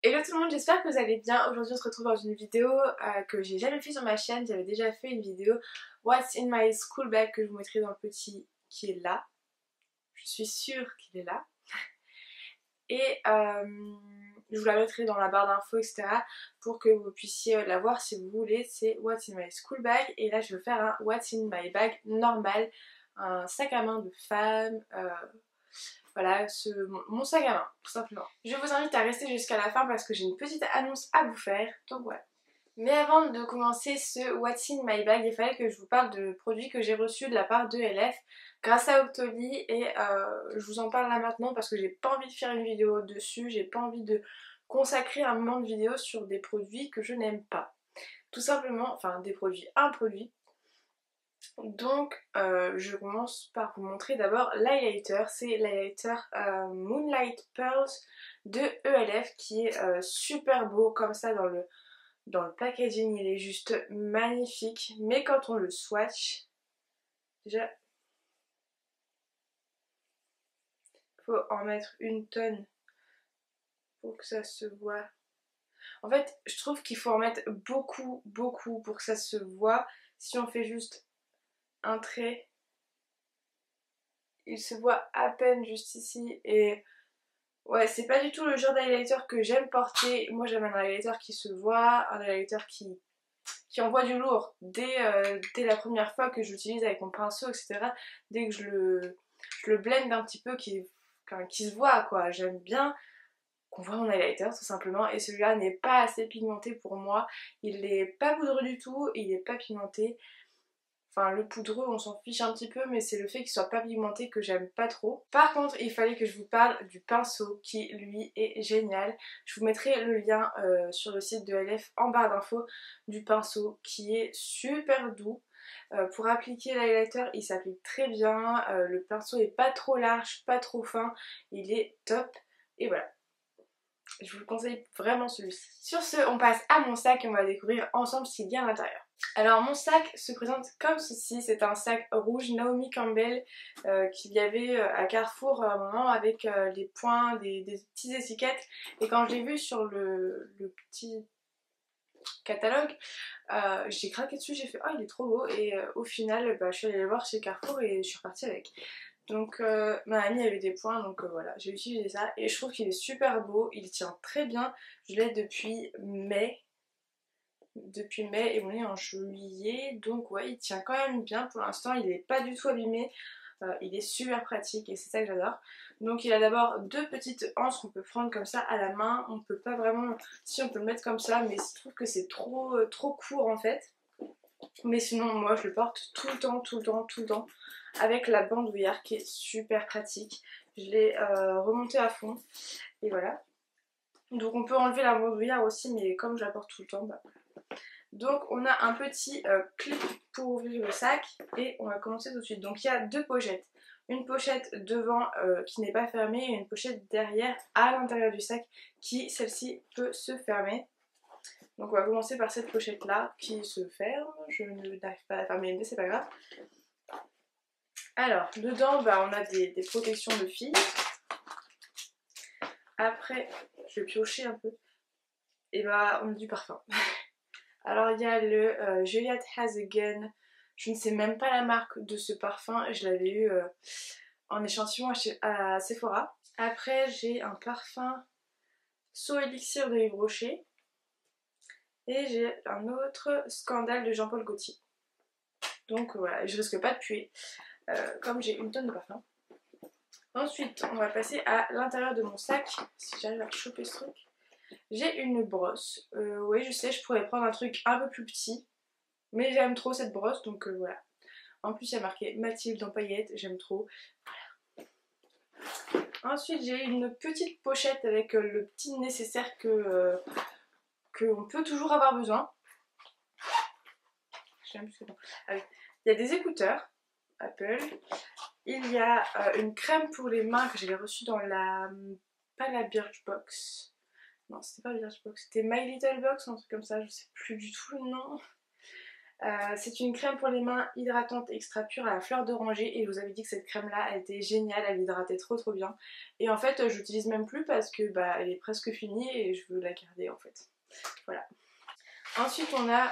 Hello tout le monde, j'espère que vous allez bien. Aujourd'hui on se retrouve dans une vidéo que j'ai jamais fait sur ma chaîne. J'avais déjà fait une vidéo What's in my school bag que je vous mettrai dans le petit qui est là. Je suis sûre qu'il est là. Et je vous la mettrai dans la barre d'infos etc. pour que vous puissiez la voir si vous voulez. C'est What's in my school bag. Et là je vais faire un What's in my bag normal. Un sac à main de femme. Voilà, mon sac à main, tout simplement. Je vous invite à rester jusqu'à la fin parce que j'ai une petite annonce à vous faire, donc voilà. Mais avant de commencer ce What's in my bag, il fallait que je vous parle de produits que j'ai reçus de la part de LF grâce à Octoly et je vous en parle là maintenant parce que j'ai pas envie de faire une vidéo dessus, j'ai pas envie de consacrer un moment de vidéo sur des produits que je n'aime pas. Tout simplement, enfin des produits, un produit. Donc je commence par vous montrer d'abord l'highlighter, c'est l'highlighter Moonlight Pearls de ELF qui est super beau comme ça dans le packaging, il est juste magnifique, mais quand on le swatch, déjà il faut en mettre une tonne pour que ça se voit. En fait je trouve qu'il faut en mettre beaucoup pour que ça se voit. Si on fait juste un trait, il se voit à peine juste ici et ouais, c'est pas du tout le genre d'highlighter que j'aime porter. Moi j'aime un highlighter qui se voit, un highlighter qui envoie du lourd dès la première fois que j'utilise avec mon pinceau, etc. Dès que je le blende un petit peu, qui se voit quoi. J'aime bien qu'on voit mon highlighter tout simplement. Et celui-là n'est pas assez pigmenté pour moi. Il est pas poudreux du tout, il est pas pigmenté. Enfin le poudreux on s'en fiche un petit peu mais c'est le fait qu'il soit pas pigmenté que j'aime pas trop. Par contre il fallait que je vous parle du pinceau qui lui est génial. Je vous mettrai le lien sur le site de LF en barre d'infos du pinceau qui est super doux. Pour appliquer l'highlighter il s'applique très bien, le pinceau est pas trop large, pas trop fin, il est top et voilà. Je vous le conseille vraiment celui-ci. Sur ce, on passe à mon sac et on va découvrir ensemble ce qu'il y a à l'intérieur. Alors mon sac se présente comme ceci, c'est un sac rouge Naomi Campbell qu'il y avait à Carrefour à un moment avec les points, des petites étiquettes. Et quand je l'ai vu sur le petit catalogue, j'ai craqué dessus, j'ai fait oh il est trop beau et au final je suis allée le voir chez Carrefour et je suis repartie avec. Donc ma amie avait des points donc voilà j'ai utilisé ça et je trouve qu'il est super beau, il tient très bien, je l'ai depuis mai et on est en juillet donc ouais il tient quand même bien pour l'instant, il est pas du tout abîmé, il est super pratique et c'est ça que j'adore. Donc il a d'abord deux petites anses qu'on peut prendre comme ça à la main, on peut pas vraiment, si on peut le mettre comme ça mais je trouve que c'est trop court en fait. Mais sinon moi je le porte tout le temps avec la bandoulière qui est super pratique. Je l'ai remontée à fond et voilà. Donc on peut enlever la bandoulière aussi mais comme je la porte tout le temps, bah. Donc on a un petit clip pour ouvrir le sac et on va commencer tout de suite. Donc il y a deux pochettes. Une pochette devant qui n'est pas fermée et une pochette derrière à l'intérieur du sac qui celle-ci peut se fermer. Donc on va commencer par cette pochette là qui se ferme, je n'arrive pas à la fermer mais c'est pas grave. Alors dedans on a des protections de filles. Après je vais piocher un peu et on a du parfum. Alors il y a le Juliette Has a Gun, je ne sais même pas la marque de ce parfum, je l'avais eu en échantillon à Sephora. Après j'ai un parfum So Elixir de Yves Rocher. Et j'ai un autre Scandale de Jean-Paul Gaultier. Donc voilà, je risque pas de puer, comme j'ai une tonne de parfum. Ensuite, on va passer à l'intérieur de mon sac, si j'arrive à choper ce truc. J'ai une brosse. Oui, je sais, je pourrais prendre un truc un peu plus petit, mais j'aime trop cette brosse, donc voilà. En plus, il y a marqué Mathilde en paillettes, j'aime trop. Voilà. Ensuite, j'ai une petite pochette avec le petit nécessaire qu'on peut toujours avoir besoin. Je sais même plus ce que c'est. Il y a des écouteurs Apple. Il y a une crème pour les mains que j'avais reçue dans la... pas la Birchbox. Non, c'était pas Birchbox, c'était My Little Box, un truc comme ça, je sais plus du tout le nom. C'est une crème pour les mains hydratante extra pure à la fleur d'oranger et je vous avais dit que cette crème là elle était géniale, elle hydratait trop bien et en fait je l'utilise même plus parce que bah elle est presque finie et je veux la garder en fait. Voilà. Ensuite on a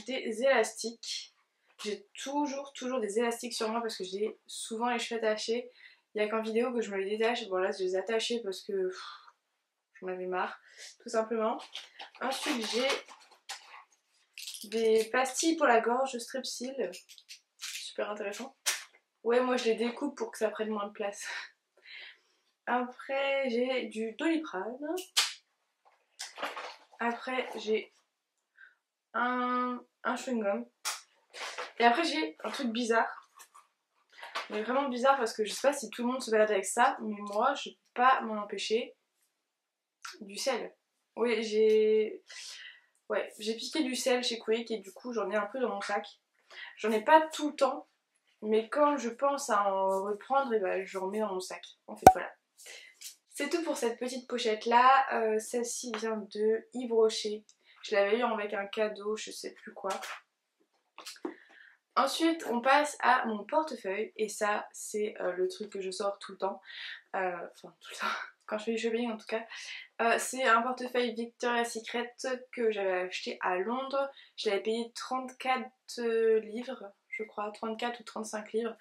des élastiques. J'ai toujours des élastiques sur moi parce que j'ai souvent les cheveux attachés. Il n'y a qu'en vidéo que je me les détache. Bon là je les ai attachés parce que j'en avais marre tout simplement. Ensuite j'ai des pastilles pour la gorge Strepsil, super intéressant. Ouais, moi je les découpe pour que ça prenne moins de place. Après j'ai du Doliprane. Après j'ai un chewing-gum. Et après j'ai un truc bizarre. Mais vraiment bizarre parce que je sais pas si tout le monde se balade avec ça, mais moi je peux pas m'en empêcher. Du sel. Oui, j'ai piqué du sel chez Quick et du coup j'en ai un peu dans mon sac. J'en ai pas tout le temps, mais quand je pense à en reprendre, et ben, je remets dans mon sac. En fait voilà. C'est tout pour cette petite pochette là. Celle-ci vient de Yves Rocher. Je l'avais eu avec un cadeau, je sais plus quoi. Ensuite on passe à mon portefeuille et ça c'est le truc que je sors tout le temps. Enfin tout le temps, quand je fais du shopping en tout cas. C'est un portefeuille Victoria's Secret que j'avais acheté à Londres. Je l'avais payé 34 livres, je crois, 34 ou 35 livres.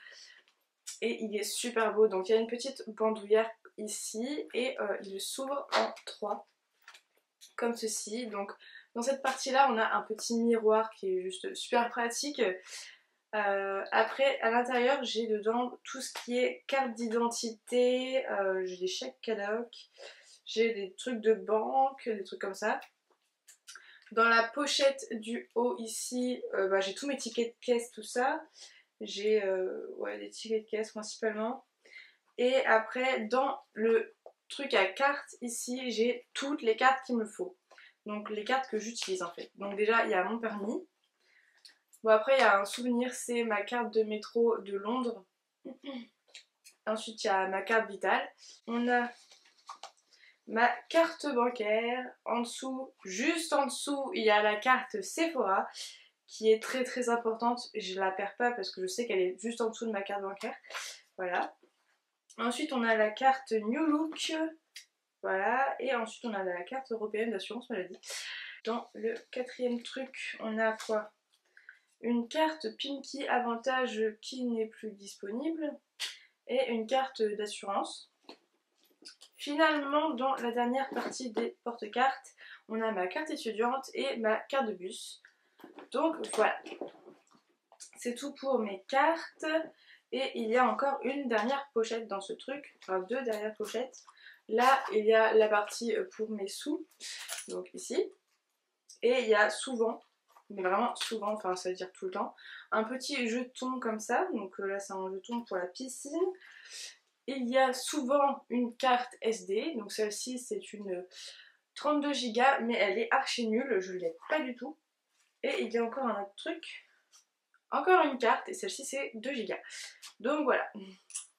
Et il est super beau. Donc il y a une petite bandoulière ici et il s'ouvre en 3, comme ceci. Donc dans cette partie-là, on a un petit miroir qui est juste super pratique. Après, à l'intérieur, j'ai dedans tout ce qui est carte d'identité, j'ai des chèques cadeaux. J'ai des trucs de banque, des trucs comme ça. Dans la pochette du haut ici, j'ai tous mes tickets de caisse, tout ça. J'ai des tickets de caisse principalement. Et après, dans le truc à cartes ici, j'ai toutes les cartes qu'il me faut. Donc les cartes que j'utilise en fait. Donc déjà, il y a mon permis. Bon après, il y a un souvenir, c'est ma carte de métro de Londres. Ensuite, il y a ma carte vitale. On a ma carte bancaire, en dessous, juste en dessous, il y a la carte Sephora qui est très importante. Je la perds pas parce que je sais qu'elle est juste en dessous de ma carte bancaire. Voilà. Ensuite, on a la carte New Look. Voilà. Et ensuite, on a la carte européenne d'assurance maladie. Dans le quatrième truc, on a quoi? Une carte Pinky Avantage qui n'est plus disponible. Et une carte d'assurance. Finalement, dans la dernière partie des porte-cartes, on a ma carte étudiante et ma carte de bus. Donc voilà, c'est tout pour mes cartes. Et il y a encore une dernière pochette dans ce truc, enfin 2 dernières pochettes. Là, il y a la partie pour mes sous, donc ici. Et il y a souvent, mais vraiment souvent, enfin ça veut dire tout le temps, un petit jeton comme ça. Donc là, c'est un jeton pour la piscine. Il y a souvent une carte SD, donc celle-ci c'est une 32 Go mais elle est archi nulle, je ne l'aime pas du tout. Et il y a encore un autre truc, encore une carte, et celle-ci c'est 2 Go. Donc voilà,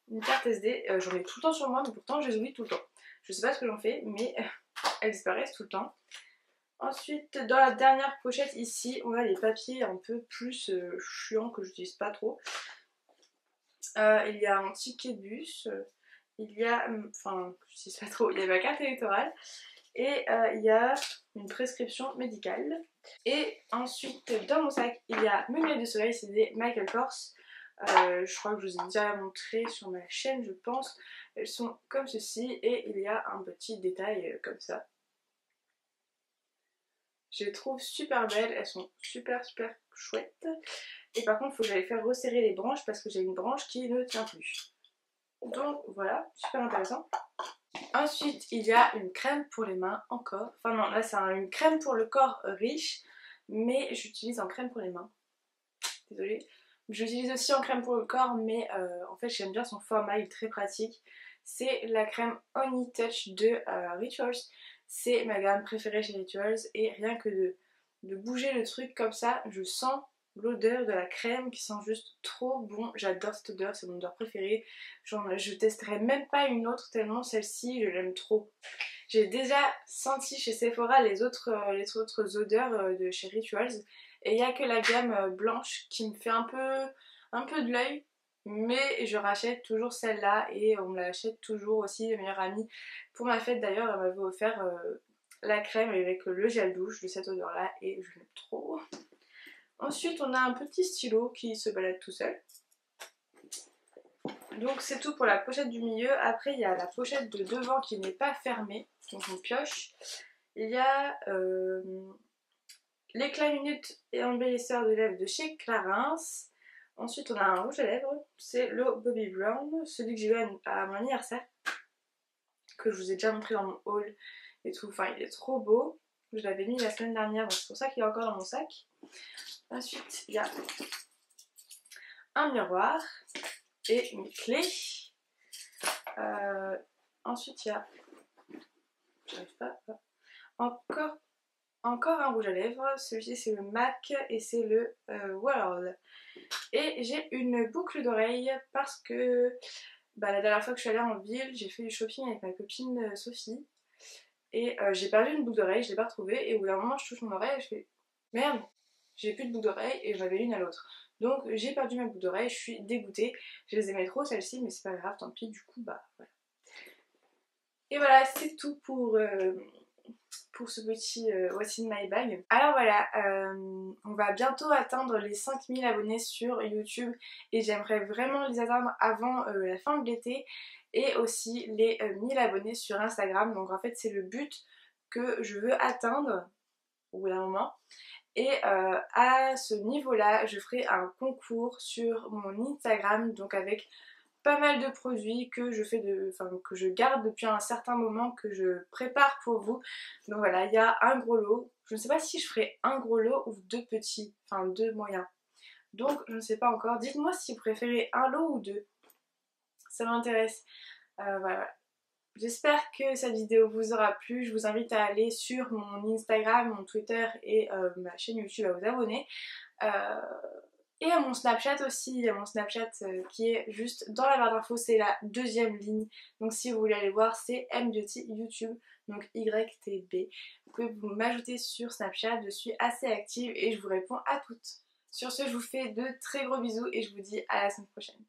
une carte SD, j'en ai tout le temps sur moi mais pourtant je les oublie tout le temps. Je sais pas ce que j'en fais mais elles disparaissent tout le temps. Ensuite dans la dernière pochette ici on a les papiers un peu plus chiants que j'utilise pas trop. Il y a un ticket de bus, il y a, enfin je sais pas trop, il y a ma carte électorale et il y a une prescription médicale. Et ensuite dans mon sac il y a mes lunettes de soleil, c'est des Michael Kors. Je crois que je vous ai déjà montré sur ma chaîne je pense. Elles sont comme ceci et il y a un petit détail comme ça. Je les trouve super belles, elles sont super chouettes. Et par contre il faut que j'aille faire resserrer les branches parce que j'ai une branche qui ne tient plus. Donc voilà, super intéressant. Ensuite il y a une crème pour les mains encore. Enfin non, là c'est une crème pour le corps riche. Mais j'utilise en crème pour les mains. Désolée. J'utilise aussi en crème pour le corps mais en fait j'aime bien son format, il est très pratique. C'est la crème Honey Touch de Rituals. C'est ma gamme préférée chez Rituals et rien que de bouger le truc comme ça, je sens l'odeur de la crème qui sent juste trop bon. J'adore cette odeur, c'est mon odeur préférée. Je testerai même pas une autre tellement celle-ci je l'aime trop. J'ai déjà senti chez Sephora les autres odeurs de chez Rituals Et il n'y a que la gamme blanche qui me fait un peu de l'œil. Mais je rachète toujours celle-là et on me l'achète toujours aussi, mes meilleures amies. Pour ma fête d'ailleurs, elle m'avait offert la crème avec le gel douche de cette odeur-là et je l'aime trop. Ensuite, on a un petit stylo qui se balade tout seul. Donc c'est tout pour la pochette du milieu. Après, il y a la pochette de devant qui n'est pas fermée, donc on pioche. Il y a l'éclat minute et embellisseur de lèvres de chez Clarins. Ensuite, on a un rouge à lèvres, c'est le Bobbi Brown, celui que j'ai eu à mon anniversaire, que je vous ai déjà montré dans mon haul et tout. Enfin, il est trop beau. Je l'avais mis la semaine dernière, donc c'est pour ça qu'il est encore dans mon sac. Ensuite, il y a un miroir et une clé. Ensuite, il y a... J'arrive pas... Encore un rouge à lèvres, celui-ci c'est le MAC et c'est le World. Et j'ai une boucle d'oreille parce que la dernière fois que je suis allée en ville, j'ai fait du shopping avec ma copine Sophie. Et j'ai perdu une boucle d'oreille, je l'ai pas retrouvée. Et au bout d'un moment, je touche mon oreille et je fais merde, j'ai plus de boucle d'oreille et j'en avais l'une à l'autre. Donc j'ai perdu ma boucle d'oreille, je suis dégoûtée. Je les aimais trop celles-ci, mais c'est pas grave, tant pis, du coup, voilà. Et voilà, c'est tout pour ce petit What's in my bag. Alors voilà, on va bientôt atteindre les 5000 abonnés sur YouTube et j'aimerais vraiment les atteindre avant la fin de l'été et aussi les 1000 abonnés sur Instagram. Donc en fait c'est le but que je veux atteindre au bout d'un moment. Et à ce niveau-là, je ferai un concours sur mon Instagram, donc avec pas mal de produits que je garde depuis un certain moment, que je prépare pour vous. Donc voilà, il y a un gros lot. Je ne sais pas si je ferai un gros lot ou deux petits, enfin deux moyens. Donc je ne sais pas encore. Dites-moi si vous préférez un lot ou deux. Ça m'intéresse. Voilà. J'espère que cette vidéo vous aura plu. Je vous invite à aller sur mon Instagram, mon Twitter et ma chaîne YouTube à vous abonner. Et à mon Snapchat aussi, à mon Snapchat qui est juste dans la barre d'infos, c'est la deuxième ligne. Donc si vous voulez aller voir, c'est mbeauty YouTube, donc YTB. Vous pouvez m'ajouter sur Snapchat, je suis assez active et je vous réponds à toutes. Sur ce, je vous fais de très gros bisous et je vous dis à la semaine prochaine.